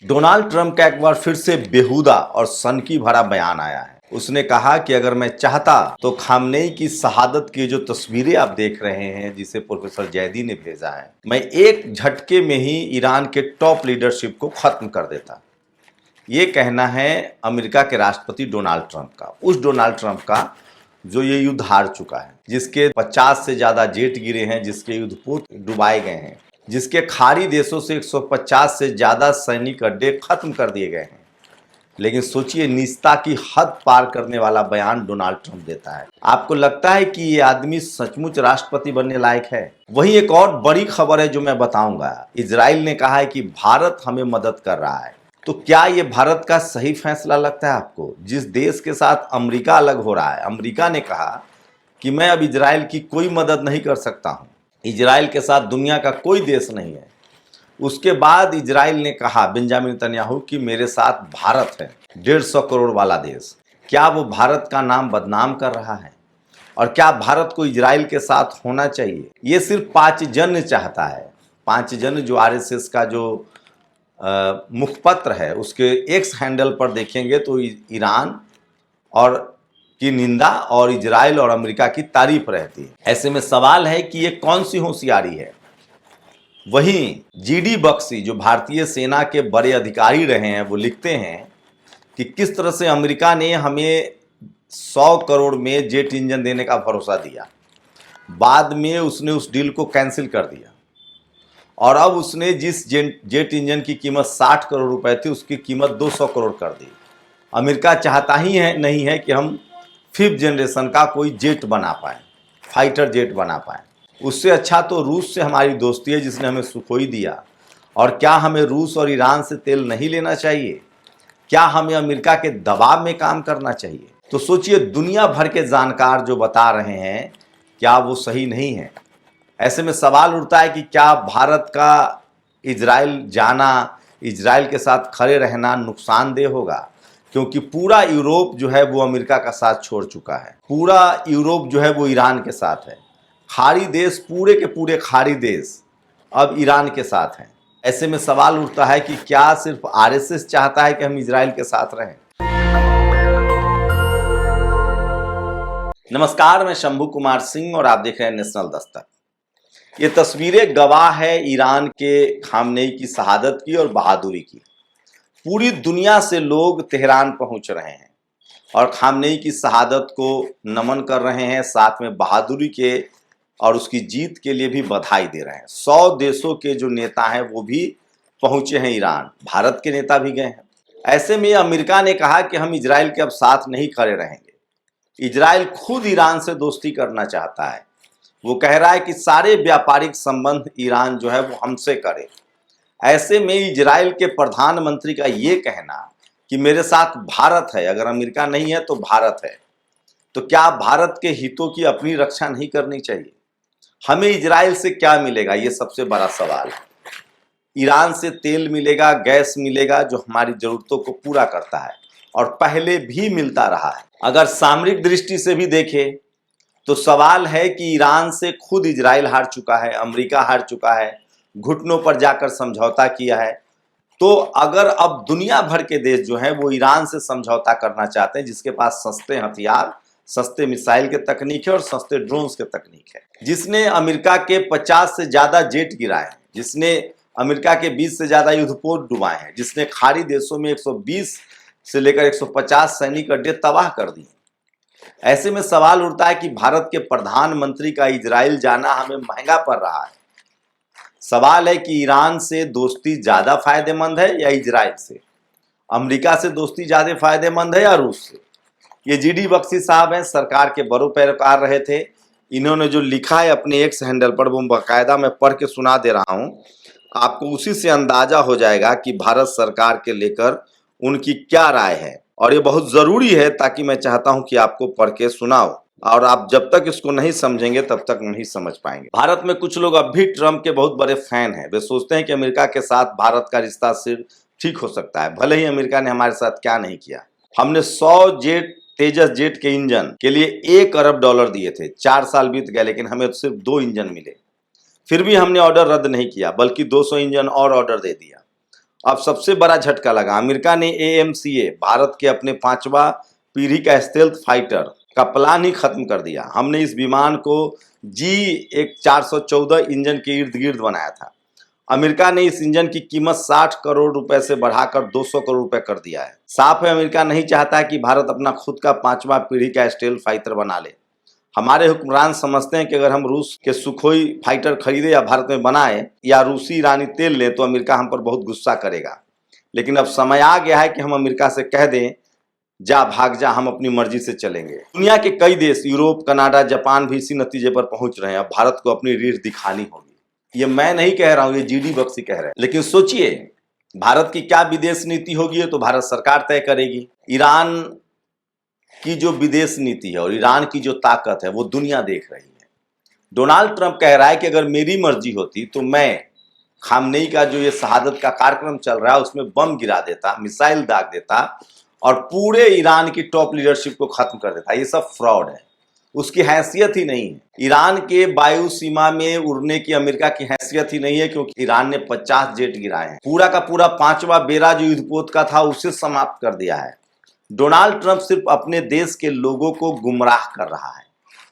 Donald Trump का एक बार फिर से बेहुदा और सनकी भरा बयान आया है। उसने कहा कि अगर मैं चाहता तो खामनेई की शहादत की जो तस्वीरें आप देख रहे हैं, जिसे प्रोफेसर जैदी ने भेजा है, मैं एक झटके में ही ईरान के टॉप लीडरशिप को खत्म कर देता। ये कहना है अमेरिका के राष्ट्रपति डोनाल्ड ट्रंप का, उस डोनाल्ड ट्रंप का जो ये युद्ध हार चुका है, जिसके 50 से ज्यादा जेट गिरे हैं, जिसके युद्धपोत डुबाए गए हैं, जिसके खाड़ी देशों से 150 से ज्यादा सैनिक अड्डे खत्म कर दिए गए हैं। लेकिन सोचिए, निजता की हद पार करने वाला बयान डोनाल्ड ट्रंप देता है। आपको लगता है कि ये आदमी सचमुच राष्ट्रपति बनने लायक है? वहीं एक और बड़ी खबर है जो मैं बताऊंगा। इजराइल ने कहा है कि भारत हमें मदद कर रहा है। तो क्या ये भारत का सही फैसला लगता है आपको? जिस देश के साथ अमेरिका अलग हो रहा है, अमेरिका ने कहा कि मैं अब इजराइल की कोई मदद नहीं कर सकता हूं, इजराइल के साथ दुनिया का कोई देश नहीं है। उसके बाद इजराइल ने कहा, बेंजामिन नेतन्याहू, कि मेरे साथ भारत है, 150 करोड़ वाला देश। क्या वो भारत का नाम बदनाम कर रहा है? और क्या भारत को इजराइल के साथ होना चाहिए? ये सिर्फ पांचजन्य चाहता है। पांचजन्य जो आरएसएस का जो मुखपत्र है, उसके एक्स हैंडल पर देखेंगे तो ईरान और की निंदा और इजराइल और अमेरिका की तारीफ रहती है। ऐसे में सवाल है कि ये कौन सी होशियारी है? वहीं जीडी बख्शी, जो भारतीय सेना के बड़े अधिकारी रहे हैं, वो लिखते हैं कि किस तरह से अमेरिका ने हमें 100 करोड़ में जेट इंजन देने का भरोसा दिया, बाद में उसने उस डील को कैंसिल कर दिया, और अब उसने जिस जेट इंजन की कीमत 60 करोड़ रुपए थी, उसकी कीमत 200 करोड़ कर दी। अमेरिका चाहता ही है नहीं है कि हम 5th जनरेशन का कोई जेट बना पाए, फाइटर जेट बना पाए। उससे अच्छा तो रूस से हमारी दोस्ती है, जिसने हमें सुखोई दिया। और क्या हमें रूस और ईरान से तेल नहीं लेना चाहिए? क्या हमें अमेरिका के दबाव में काम करना चाहिए? तो सोचिए, दुनिया भर के जानकार जो बता रहे हैं, क्या वो सही नहीं है? ऐसे में सवाल उठता है कि क्या भारत का इजराइल जाना, इजराइल के साथ खड़े रहना नुकसानदेह होगा? क्योंकि पूरा यूरोप जो है वो अमेरिका का साथ छोड़ चुका है, पूरा यूरोप जो है वो ईरान के साथ है, खाड़ी देश, पूरे के पूरे खाड़ी देश अब ईरान के साथ हैं। ऐसे में सवाल उठता है कि क्या सिर्फ आरएसएस चाहता है कि हम इजराइल के साथ रहें? नमस्कार, मैं शंभू कुमार सिंह और आप देख रहे हैं नेशनल दस्तक। ये तस्वीरें गवाह है ईरान के खामनेई की शहादत की और बहादुरी की। पूरी दुनिया से लोग तेहरान पहुंच रहे हैं और खामनेई की शहादत को नमन कर रहे हैं, साथ में बहादुरी के और उसकी जीत के लिए भी बधाई दे रहे हैं। 100 देशों के जो नेता हैं वो भी पहुंचे हैं ईरान, भारत के नेता भी गए हैं। ऐसे में अमेरिका ने कहा कि हम इजराइल के अब साथ नहीं खड़े रहेंगे। इजराइल खुद ईरान से दोस्ती करना चाहता है। वो कह रहा है कि सारे व्यापारिक संबंध ईरान जो है वो हमसे करे। ऐसे में इजराइल के प्रधानमंत्री का ये कहना कि मेरे साथ भारत है, अगर अमेरिका नहीं है तो भारत है, तो क्या भारत के हितों की अपनी रक्षा नहीं करनी चाहिए? हमें इजराइल से क्या मिलेगा, ये सबसे बड़ा सवाल है। ईरान से तेल मिलेगा, गैस मिलेगा, जो हमारी जरूरतों को पूरा करता है और पहले भी मिलता रहा है। अगर सामरिक दृष्टि से भी देखें तो सवाल है कि ईरान से खुद इजराइल हार चुका है, अमेरिका हार चुका है, घुटनों पर जाकर समझौता किया है। तो अगर अब दुनिया भर के देश जो हैं वो ईरान से समझौता करना चाहते हैं, जिसके पास सस्ते हथियार, सस्ते मिसाइल के तकनीक है और सस्ते ड्रोन्स के तकनीक है, जिसने अमेरिका के 50 से ज्यादा जेट गिराए हैं, जिसने अमेरिका के 20 से ज्यादा युद्धपोत डुबाए हैं, जिसने खाड़ी देशों में 120 से लेकर 150 सैनिक अड्डे तबाह कर दिए। ऐसे में सवाल उठता है कि भारत के प्रधानमंत्री का इजराइल जाना हमें महंगा पड़ रहा है। सवाल है कि ईरान से दोस्ती ज्यादा फायदेमंद है या इजराइल से? अमेरिका से दोस्ती ज्यादा फायदेमंद है या रूस से? ये जीडी बख्शी साहब हैं, सरकार के बड़े पैरकार रहे थे। इन्होंने जो लिखा है अपने एक्स हैंडल पर, वो बाकायदा मैं पढ़ के सुना दे रहा हूं। आपको उसी से अंदाजा हो जाएगा कि भारत सरकार के लेकर उनकी क्या राय है, और ये बहुत जरूरी है, ताकि मैं चाहता हूं कि आपको पढ़ के सुनाओ, और आप जब तक इसको नहीं समझेंगे तब तक नहीं समझ पाएंगे। भारत में कुछ लोग अब भी ट्रंप के बहुत बड़े फैन हैं। वे सोचते हैं कि अमेरिका के साथ भारत का रिश्ता सिर्फ ठीक हो सकता है, भले ही अमेरिका ने हमारे साथ क्या नहीं किया। हमने 100 तेजस जेट के इंजन के लिए $1 अरब दिए थे। 4 साल बीत गए, लेकिन हमें तो सिर्फ 2 इंजन मिले। फिर भी हमने ऑर्डर रद्द नहीं किया, बल्कि 200 इंजन और ऑर्डर दे दिया। अब सबसे बड़ा झटका लगा, अमेरिका ने AMCA भारत के अपने 5वां पीढ़ी का स्टेल्थ फाइटर का प्लान ही खत्म कर दिया। हमने इस विमान को G 414 इंजन के इर्द गिर्द बनाया था। अमेरिका ने इस इंजन की कीमत 60 करोड़ रुपए से बढ़ाकर 200 करोड़ रुपए कर दिया है। साफ है, अमेरिका नहीं चाहता कि भारत अपना खुद का 5वां पीढ़ी का स्टेल्थ फाइटर बना ले। हमारे हुक्मरान समझते हैं कि अगर हम रूस के सुखोई फाइटर खरीदे या भारत में बनाए या रूसी ईरानी तेल लें तो अमेरिका हम पर बहुत गुस्सा करेगा। लेकिन अब समय आ गया है कि हम अमेरिका से कह दें, जा भाग जा, हम अपनी मर्जी से चलेंगे। दुनिया के कई देश, यूरोप, कनाडा, जापान भी इसी नतीजे पर पहुंच रहे हैं। अब भारत को अपनी रीढ़ दिखानी होगी। ये मैं नहीं कह रहा हूं, ये GD बख्शी कह रहे हैं। लेकिन सोचिए, भारत की क्या विदेश नीति होगी तो भारत सरकार तय करेगी। ईरान की जो विदेश नीति है और ईरान की जो ताकत है वो दुनिया देख रही है। डोनाल्ड ट्रंप कह रहा है कि अगर मेरी मर्जी होती तो मैं खामनेई का जो ये शहादत का कार्यक्रम चल रहा है उसमें बम गिरा देता, मिसाइल दाग देता और पूरे ईरान की टॉप लीडरशिप को खत्म कर देता। ये सब फ्रॉड है, उसकी हैसियत ही नहीं है। ईरान के वायु सीमा में उड़ने की अमेरिका की हैसियत ही नहीं है, क्योंकि ईरान ने 50 जेट गिराए हैं। पूरा का पूरा 5वां बेड़ा जो युद्धपोत का था उसे समाप्त कर दिया है। डोनाल्ड ट्रंप सिर्फ अपने देश के लोगों को गुमराह कर रहा है।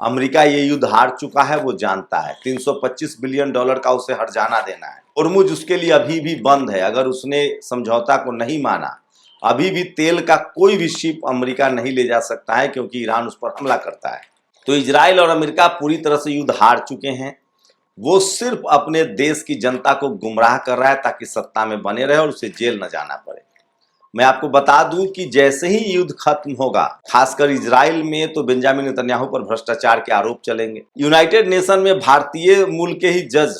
अमेरिका ये युद्ध हार चुका है, वो जानता है। $325 बिलियन का उसे हर्जाना देना है। होर्मुज उसके लिए अभी भी बंद है। अगर उसने समझौता को नहीं माना, अभी भी तेल का कोई भी शिप अमेरिका नहीं ले जा सकता है, क्योंकि ईरान उस पर हमला करता है। तो इजराइल और अमेरिका पूरी तरह से युद्ध हार चुके हैं। वो सिर्फ अपने देश की जनता को गुमराह कर रहा है ताकि सत्ता में बने रहे और उसे जेल न जाना पड़े। मैं आपको बता दूं कि जैसे ही युद्ध खत्म होगा, खासकर इजराइल में, तो बेंजामिन नेतन्याहू पर भ्रष्टाचार के आरोप चलेंगे। यूनाइटेड नेशन में भारतीय मूल के ही जज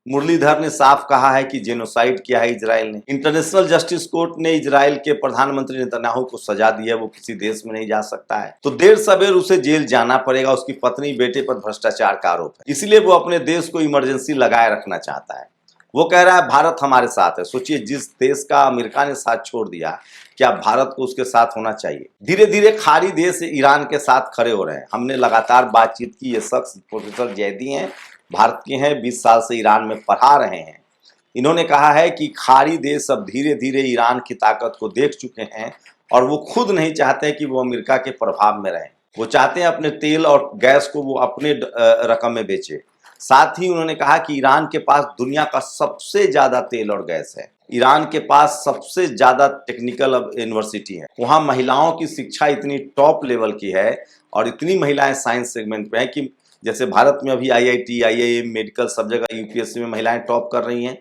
मुरलीधर ने साफ कहा है कि जेनोसाइड किया है इजराइल ने। इंटरनेशनल जस्टिस कोर्ट ने इजराइल के प्रधानमंत्री नेतन्याहू को सजा दी है, वो किसी देश में नहीं जा सकता है। तो देर सवेर उसे जेल जाना पड़ेगा। उसकी पत्नी बेटे पर भ्रष्टाचार का आरोप है, इसलिए वो अपने देश को इमरजेंसी लगाए रखना चाहता है। वो कह रहा है भारत हमारे साथ है। सोचिए, जिस देश का अमेरिका ने साथ छोड़ दिया, क्या भारत को उसके साथ होना चाहिए? धीरे धीरे खाड़ी देश ईरान के साथ खड़े हो रहे हैं। हमने लगातार बातचीत की। ये शख्स प्रोफेसर जैदी हैं, भारत के हैं, 20 साल से ईरान में पढ़ा रहे हैं। इन्होंने कहा है कि खाड़ी देश अब धीरे धीरे ईरान की ताकत को देख चुके हैं और वो खुद नहीं चाहते कि वो अमेरिका के प्रभाव में रहें। वो चाहते हैं अपने तेल और गैस को वो अपने रकम में बेचे। साथ ही उन्होंने कहा कि ईरान के पास दुनिया का सबसे ज्यादा तेल और गैस है। ईरान के पास सबसे ज्यादा टेक्निकल यूनिवर्सिटी है। वहाँ महिलाओं की शिक्षा इतनी टॉप लेवल की है और इतनी महिलाएं साइंस सेगमेंट में है कि जैसे भारत में अभी IIT, IIM, मेडिकल सब जगह UPSC में महिलाएं टॉप कर रही हैं,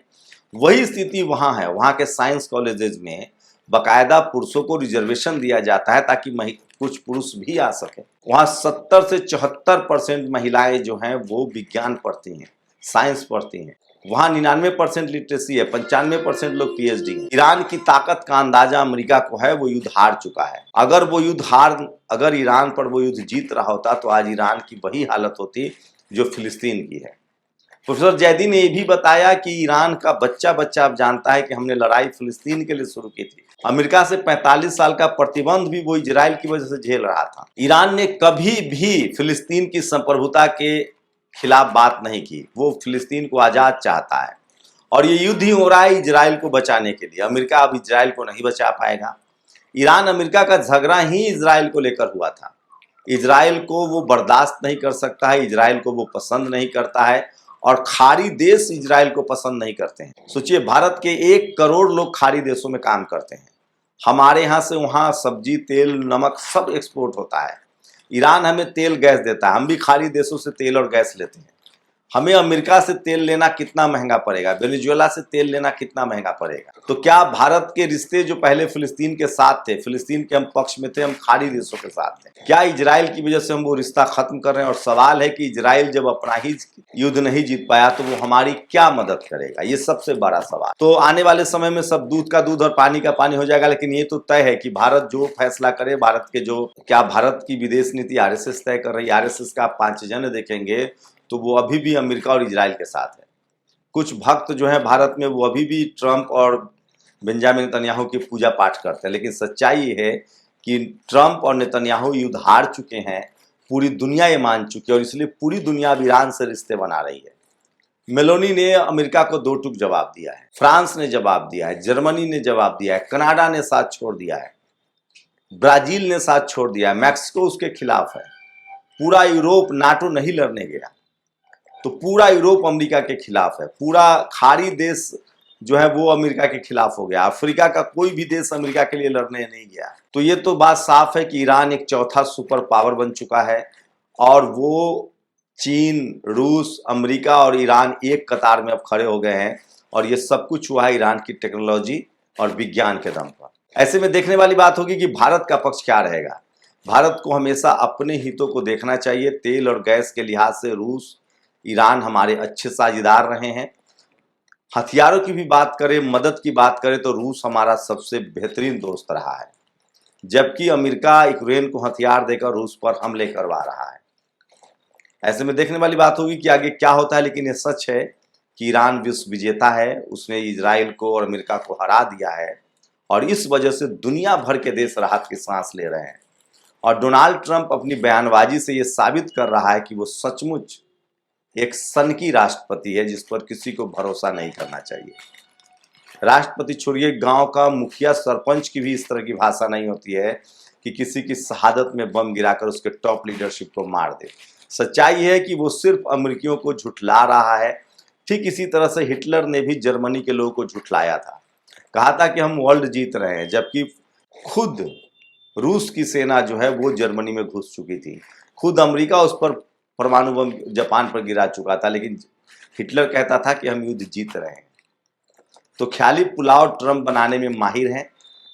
वही स्थिति वहाँ है। वहाँ के साइंस कॉलेजेस में बाकायदा पुरुषों को रिजर्वेशन दिया जाता है ताकि कुछ पुरुष भी आ सके। वहाँ 70 से 74% महिलाएं जो हैं वो विज्ञान पढ़ती हैं, साइंस पढ़ती हैं। वहाँ 99% लिटरेसी है, 95% लोग PhD हैं। ईरान की ताकत का अंदाजा अमेरिका को है। वो युद्ध हार चुका है। अगर ईरान पर वो युद्ध जीत रहा होता तो आज ईरान की वही हालत होती जो फिलिस्तीन की है। प्रोफेसर जैदी ने यह भी बताया कि ईरान का बच्चा अब जानता है कि हमने लड़ाई फिलिस्तीन के लिए शुरू की थी। अमेरिका से 45 साल का प्रतिबंध भी वो इजराइल की वजह से झेल रहा था। ईरान ने कभी भी फिलिस्तीन की संप्रभुता के खिलाफ बात नहीं की। वो फिलिस्तीन को आज़ाद चाहता है और ये युद्ध ही हो रहा है इजराइल को बचाने के लिए। अमेरिका अब इजराइल को नहीं बचा पाएगा। ईरान अमेरिका का झगड़ा ही इजराइल को लेकर हुआ था। इजराइल को वो बर्दाश्त नहीं कर सकता है, इजराइल को वो पसंद नहीं करता है और खाड़ी देश इजराइल को पसंद नहीं करते हैं। सोचिए, भारत के 1 करोड़ लोग खाड़ी देशों में काम करते हैं। हमारे यहाँ से वहाँ सब्जी, तेल, नमक सब एक्सपोर्ट होता है। ईरान हमें तेल गैस देता है, हम भी खाड़ी देशों से तेल और गैस लेते हैं। हमें अमेरिका से तेल लेना कितना महंगा पड़ेगा, वेनेजुएला से तेल लेना कितना महंगा पड़ेगा। तो क्या भारत के रिश्ते जो पहले फिलिस्तीन के साथ थे, फिलिस्तीन के हम पक्ष में थे, हम खाड़ी देशों के साथ थे, क्या इजराइल की वजह से हम वो रिश्ता खत्म कर रहे हैं? और सवाल है कि इजराइल जब अपना ही युद्ध नहीं जीत पाया तो वो हमारी क्या मदद करेगा? ये सबसे बड़ा सवाल। तो आने वाले समय में सब दूध का दूध और पानी का पानी हो जाएगा। लेकिन ये तो तय है कि भारत जो फैसला करे, भारत की विदेश नीति RSS तय कर रही है। RSS का आप 5 जन देखेंगे तो वो अभी भी अमेरिका और इजराइल के साथ है। कुछ भक्त जो हैं भारत में, वो अभी भी ट्रंप और बेंजामिन नेतन्याहू की पूजा पाठ करते हैं। लेकिन सच्चाई ये है कि ट्रंप और नेतन्याहू युद्ध हार चुके हैं। पूरी दुनिया ये मान चुकी है और इसलिए पूरी दुनिया अब ईरान से रिश्ते बना रही है। मेलोनी ने अमेरिका को दो टूक जवाब दिया है, फ्रांस ने जवाब दिया है, जर्मनी ने जवाब दिया है, कनाडा ने साथ छोड़ दिया है, ब्राजील ने साथ छोड़ दिया है, मैक्सिको उसके खिलाफ है, पूरा यूरोप नाटो नहीं लड़ने गया, तो पूरा यूरोप अमेरिका के खिलाफ है, पूरा खाड़ी देश जो है वो अमेरिका के खिलाफ हो गया, अफ्रीका का कोई भी देश अमेरिका के लिए लड़ने नहीं गया। तो ये तो बात साफ है कि ईरान एक चौथा सुपर पावर बन चुका है और वो चीन, रूस, अमेरिका और ईरान एक कतार में अब खड़े हो गए हैं और ये सब कुछ हुआ है ईरान की टेक्नोलॉजी और विज्ञान के दम पर। ऐसे में देखने वाली बात होगी कि भारत का पक्ष क्या रहेगा। भारत को हमेशा अपने हितों को देखना चाहिए। तेल और गैस के लिहाज से रूस, ईरान हमारे अच्छे साझेदार रहे हैं। हथियारों की भी बात करें, मदद की बात करें तो रूस हमारा सबसे बेहतरीन दोस्त रहा है, जबकि अमेरिका यूक्रेन को हथियार देकर रूस पर हमले करवा रहा है। ऐसे में देखने वाली बात होगी कि आगे क्या होता है, लेकिन ये सच है कि ईरान विश्व विजेता है। उसने इजराइल को और अमेरिका को हरा दिया है और इस वजह से दुनिया भर के देश राहत की सांस ले रहे हैं। और डोनाल्ड ट्रंप अपनी बयानबाजी से ये साबित कर रहा है कि वो सचमुच एक सनकी राष्ट्रपति है जिस पर किसी को भरोसा नहीं करना चाहिए। राष्ट्रपति छोड़िए, गांव का मुखिया सरपंच की भी इस तरह की भाषा नहीं होती है कि किसी की शहादत में बम गिराकर उसके टॉप लीडरशिप को मार दे। सच्चाई है कि वो सिर्फ अमेरिकियों को झुठला रहा है। ठीक इसी तरह से हिटलर ने भी जर्मनी के लोगों को झुठलाया था, कहा था कि हम वर्ल्ड जीत रहे हैं, जबकि खुद रूस की सेना जो है वो जर्मनी में घुस चुकी थी। खुद अमेरिका उस पर परमाणु बम जापान पर गिरा चुका था, लेकिन हिटलर कहता था कि हम युद्ध जीत रहे हैं। तो ख्याली पुलाव ट्रंप बनाने में माहिर हैं।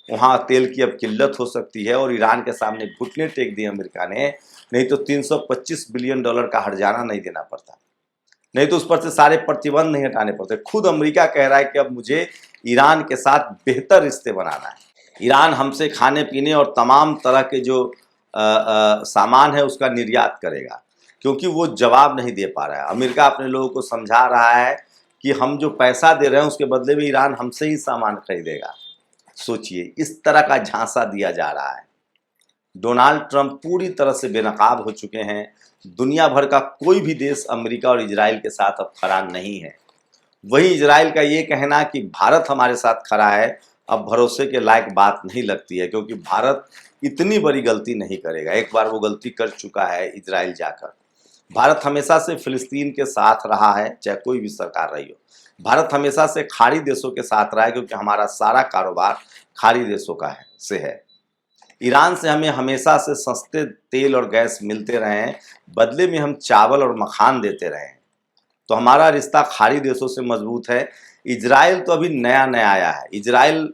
वहाँ तेल की अब किल्लत हो सकती है और ईरान के सामने घुटने टेक दिए अमेरिका ने, नहीं तो $325 बिलियन का हर्जाना नहीं देना पड़ता, नहीं तो उस पर से सारे प्रतिबंध नहीं हटाने पड़ते। खुद अमेरिका कह रहा है कि अब मुझे ईरान के साथ बेहतर रिश्ते बनाना है। ईरान हमसे खाने पीने और तमाम तरह के जो सामान है उसका निर्यात करेगा, क्योंकि वो जवाब नहीं दे पा रहा है। अमेरिका अपने लोगों को समझा रहा है कि हम जो पैसा दे रहे हैं उसके बदले में ईरान हमसे ही सामान खरीदेगा। सोचिए, इस तरह का झांसा दिया जा रहा है। डोनाल्ड ट्रंप पूरी तरह से बेनकाब हो चुके हैं। दुनिया भर का कोई भी देश अमेरिका और इजराइल के साथ अब खड़ा नहीं है। वही इजराइल का ये कहना कि भारत हमारे साथ खड़ा है अब भरोसे के लायक बात नहीं लगती है, क्योंकि भारत इतनी बड़ी गलती नहीं करेगा। एक बार वो गलती कर चुका है इजराइल जाकर। भारत हमेशा से फिलिस्तीन के साथ रहा है, चाहे कोई भी सरकार रही हो। भारत हमेशा से खाड़ी देशों के साथ रहा है, क्योंकि हमारा सारा कारोबार खाड़ी देशों का है। ईरान से हमें हमेशा से सस्ते तेल और गैस मिलते रहे हैं, बदले में हम चावल और मखान देते रहे हैं। तो हमारा रिश्ता खाड़ी देशों से मजबूत है। इजराइल तो अभी नया नया आया है। इजराइल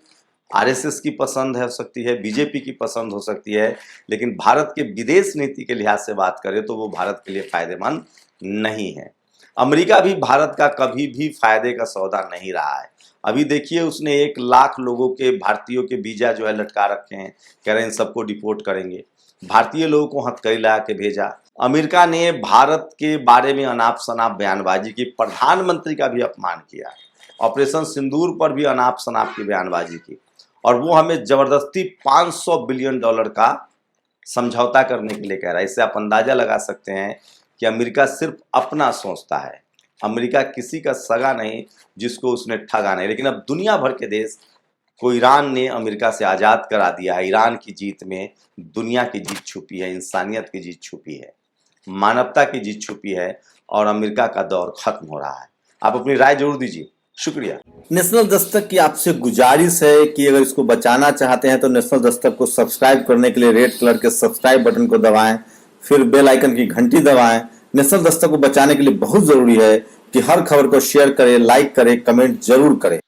आरएसएस की पसंद हो सकती है, बीजेपी की पसंद हो सकती है, लेकिन भारत के विदेश नीति के लिहाज से बात करें तो वो भारत के लिए फायदेमंद नहीं है। अमेरिका भी भारत का कभी भी फायदे का सौदा नहीं रहा है। अभी देखिए, उसने 1 लाख लोगों के, भारतीयों के वीजा जो है लटका रखे हैं, कह रहे हैं इन सबको डिपोर्ट करेंगे। भारतीय लोगों को हथकड़ी लगा के भेजा। अमेरिका ने भारत के बारे में अनाप शनाप बयानबाजी की, प्रधानमंत्री का भी अपमान किया, ऑपरेशन सिंदूर पर भी अनाप शनाप की बयानबाजी की, और वो हमें जबरदस्ती $500 बिलियन का समझौता करने के लिए कह रहा है। इससे आप अंदाजा लगा सकते हैं कि अमेरिका सिर्फ अपना सोचता है। अमेरिका किसी का सगा नहीं जिसको उसने ठगा नहीं। लेकिन अब दुनिया भर के देश को ईरान ने अमेरिका से आज़ाद करा दिया है। ईरान की जीत में दुनिया की जीत छुपी है, इंसानियत की जीत छुपी है, मानवता की जीत छुपी है, और अमेरिका का दौर खत्म हो रहा है। आप अपनी राय जरूर दीजिए। शुक्रिया। नेशनल दस्तक की आपसे गुजारिश है कि अगर इसको बचाना चाहते हैं तो नेशनल दस्तक को सब्सक्राइब करने के लिए रेड कलर के सब्सक्राइब बटन को दबाएं, फिर बेल आइकन की घंटी दबाएं। नेशनल दस्तक को बचाने के लिए बहुत जरूरी है कि हर खबर को शेयर करें, लाइक करें, कमेंट जरूर करें।